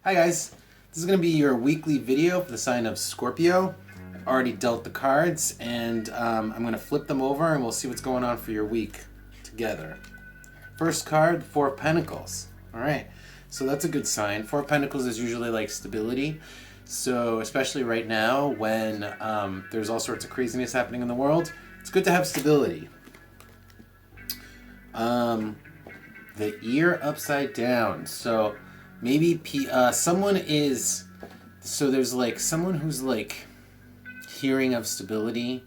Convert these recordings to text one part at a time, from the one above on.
Hi guys, this is going to be your weekly video for the sign of Scorpio. I've already dealt the cards and I'm going to flip them over and we'll see what's going on for your week together. First card, Four of Pentacles. Alright, so that's a good sign. Four of Pentacles is usually like stability. So especially right now when there's all sorts of craziness happening in the world, it's good to have stability. The ear upside down. So maybe someone is, so there's like someone who's like hearing of stability,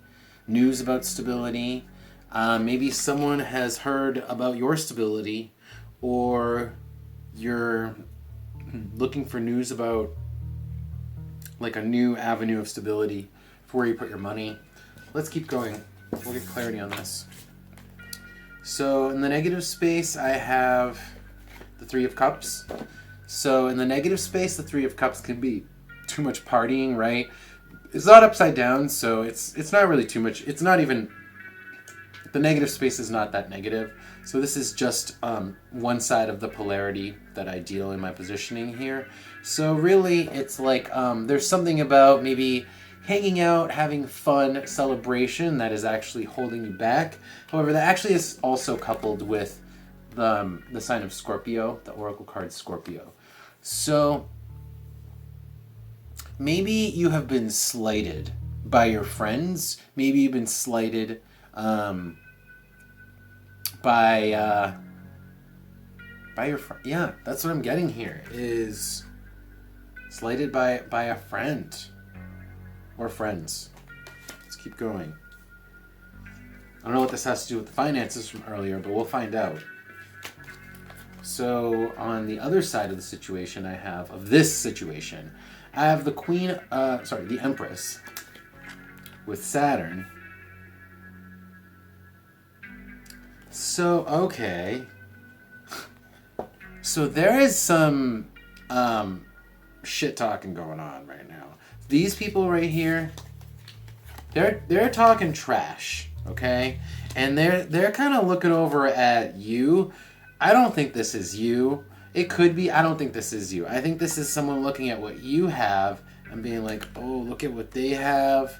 news about stability. Maybe someone has heard about your stability, or you're looking for news about like a new avenue of stability for where you put your money. Let's keep going. We'll get clarity on this. So in the negative space, I have the Three of Cups. So in the negative space, the Three of Cups can be too much partying, right? It's not upside down, so it's not really too much. It's not even, the negative space is not that negative. So this is just one side of the polarity that I deal in my positioning here. So really, it's like there's something about maybe hanging out, having fun, celebration that is actually holding you back. However, that actually is also coupled with the sign of Scorpio, the oracle card Scorpio. So maybe you have been slighted by your friends. Maybe you've been slighted by your friend. Yeah, that's what I'm getting here, is slighted by a friend or friends. Let's keep going. I don't know what this has to do with the finances from earlier, but we'll find out. So on the other side of the situation I have, of this situation, I have the the Empress with Saturn. So, okay. So there is some shit talking going on right now. These people right here, they're talking trash, okay? And they're kind of looking over at you. I don't think this is you. It could be. I don't think this is you. I think this is someone looking at what you have and being like, oh, look at what they have.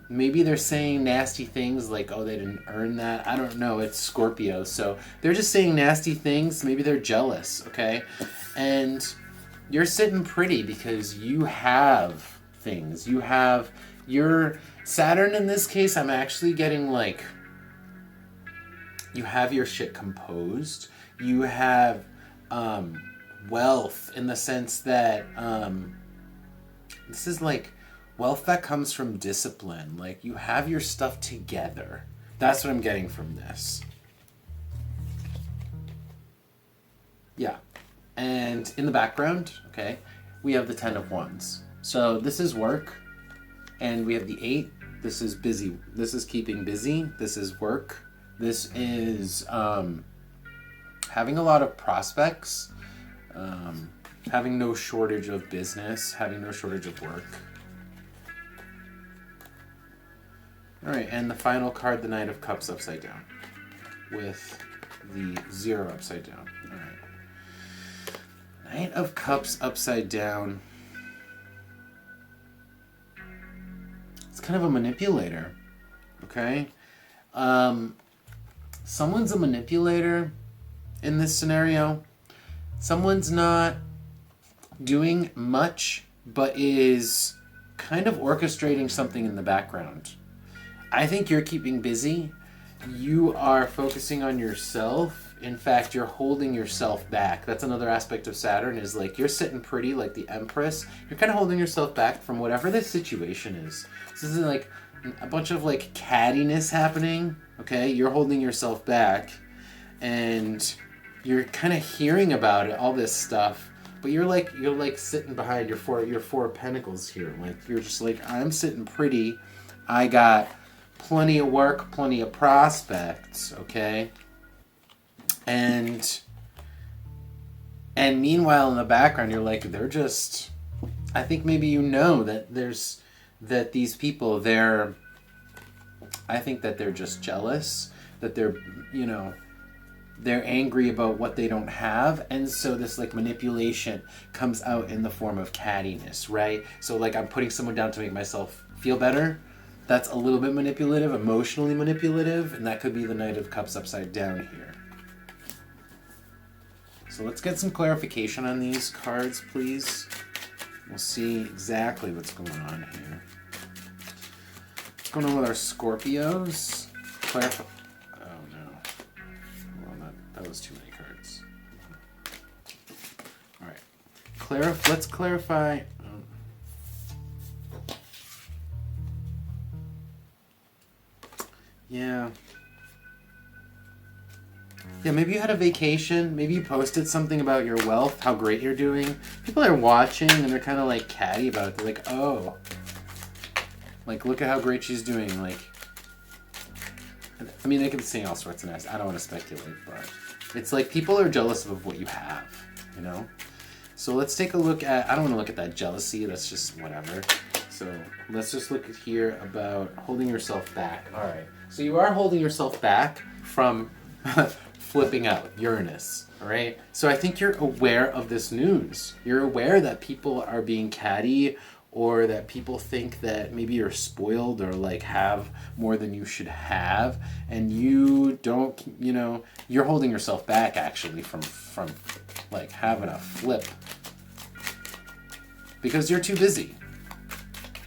Maybe they're saying nasty things like, oh, they didn't earn that. I don't know. It's Scorpio. So they're just saying nasty things. Maybe they're jealous, okay? And you're sitting pretty because you have things. You have your Saturn in this case. I'm actually getting like, you have your shit composed. You have wealth in the sense that this is like wealth that comes from discipline. Like you have your stuff together. That's what I'm getting from this. Yeah. And in the background, okay, we have the Ten of Wands. So this is work. And we have the 8. This is busy. This is keeping busy. This is work. This is having a lot of prospects, having no shortage of business, having no shortage of work. All right, and the final card, the Knight of Cups upside down with the 0 upside down. All right. Knight of Cups upside down. It's kind of a manipulator, okay? Someone's a manipulator in this scenario. Someone's not doing much, but is kind of orchestrating something in the background. I think you're keeping busy. You are focusing on yourself. In fact, you're holding yourself back. That's another aspect of Saturn, is like you're sitting pretty like the Empress. You're kind of holding yourself back from whatever this situation is. This isn't like a bunch of like cattiness happening, okay? You're holding yourself back and you're kind of hearing about it, all this stuff, but you're like sitting behind your four of Pentacles here. Like you're just like, I'm sitting pretty. I got plenty of work, plenty of prospects, okay? And meanwhile in the background you're like, they're just, I think maybe you know that these people, I think that they're just jealous, that they're, they're angry about what they don't have, and so this like manipulation comes out in the form of cattiness, right? So like I'm putting someone down to make myself feel better. That's a little bit manipulative, emotionally manipulative, and that could be the Knight of Cups upside down here. So let's get some clarification on these cards, please. We'll see exactly what's going on here. What's going on with our Scorpios? Clarify. Oh no. Well, that was too many cards. All right. Let's clarify. Yeah. Yeah, maybe you had a vacation. Maybe you posted something about your wealth, how great you're doing. People are watching and they're kind of like catty about it. They're like, oh, like look at how great she's doing. Like, I mean, they can be saying all sorts of nice. I don't want to speculate, but it's like people are jealous of what you have, you know? So let's take a look at, I don't want to look at that jealousy. That's just whatever. So let's just look at here about holding yourself back. All right. So you are holding yourself back from flipping out, Uranus, all right? So I think you're aware of this news. You're aware that people are being catty, or that people think that maybe you're spoiled or like have more than you should have, and you don't, you know, you're holding yourself back actually from like having a flip because you're too busy.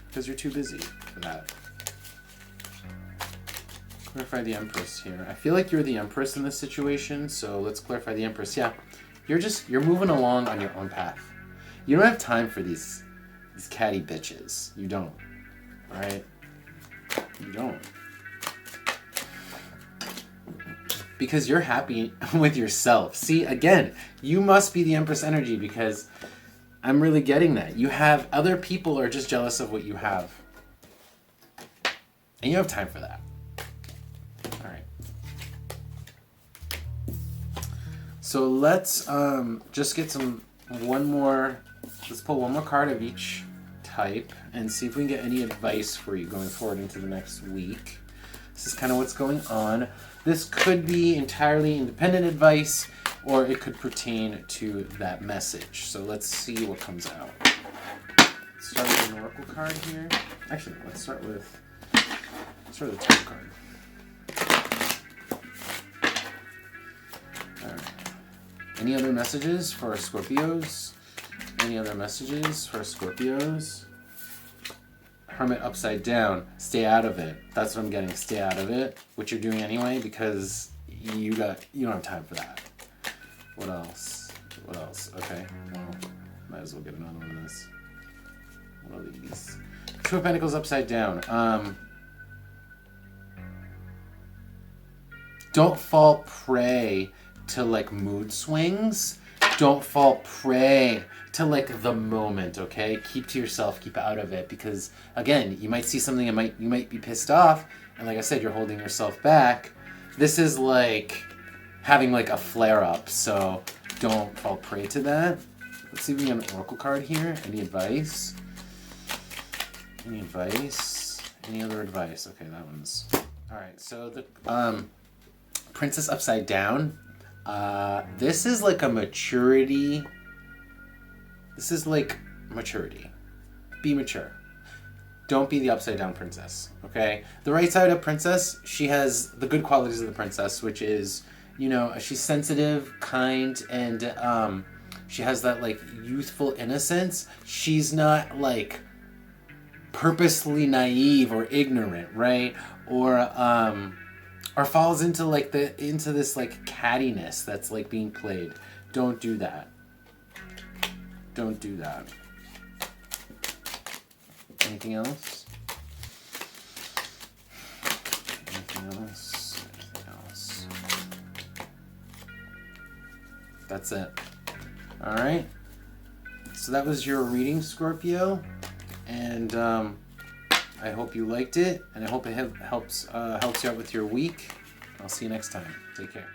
Because you're too busy for that. Clarify the Empress here. I feel like you're the Empress in this situation, so let's clarify the Empress. Yeah, you're moving along on your own path. You don't have time for these catty bitches. You don't. All right? You don't. Because you're happy with yourself. See, again, you must be the Empress energy because I'm really getting that. You have other people are just jealous of what you have. And you have time for that. All right. So let's just get let's pull one more card of each type and see if we can get any advice for you going forward into the next week. This is kind of what's going on. This could be entirely independent advice, or it could pertain to that message. So let's see what comes out. Let's start with an oracle card here. Actually, let's start with the tarot card. All right. Any other messages for our Scorpios? Any other messages for our Scorpios? Hermit upside down. Stay out of it. That's what I'm getting. Stay out of it. What you're doing anyway, because you don't have time for that. What else? What else? Okay. Well, might as well get another one of this. What are these? Two of Pentacles upside down. Don't fall prey to like mood swings. Don't fall prey to like the moment, okay? Keep to yourself, keep out of it, because again, you might see something and you might be pissed off, and like I said, you're holding yourself back. This is like having like a flare up, so don't fall prey to that. Let's see if we get an oracle card here. Any advice? Any advice? Any other advice? Okay, that one's all right. So the Princess upside down. This is like a maturity. This is like maturity. Be mature. Don't be the upside down princess, okay? The right side up princess, she has the good qualities of the princess, which is, you know, she's sensitive, kind, and she has that like youthful innocence. She's not like purposely naive or ignorant, right? Or falls into like into this like cattiness that's like being played. Don't do that. Don't do that. Anything else? Anything else? Anything else? That's it. All right. So that was your reading, Scorpio, and I hope you liked it, and I hope it helps you out with your week. I'll see you next time. Take care.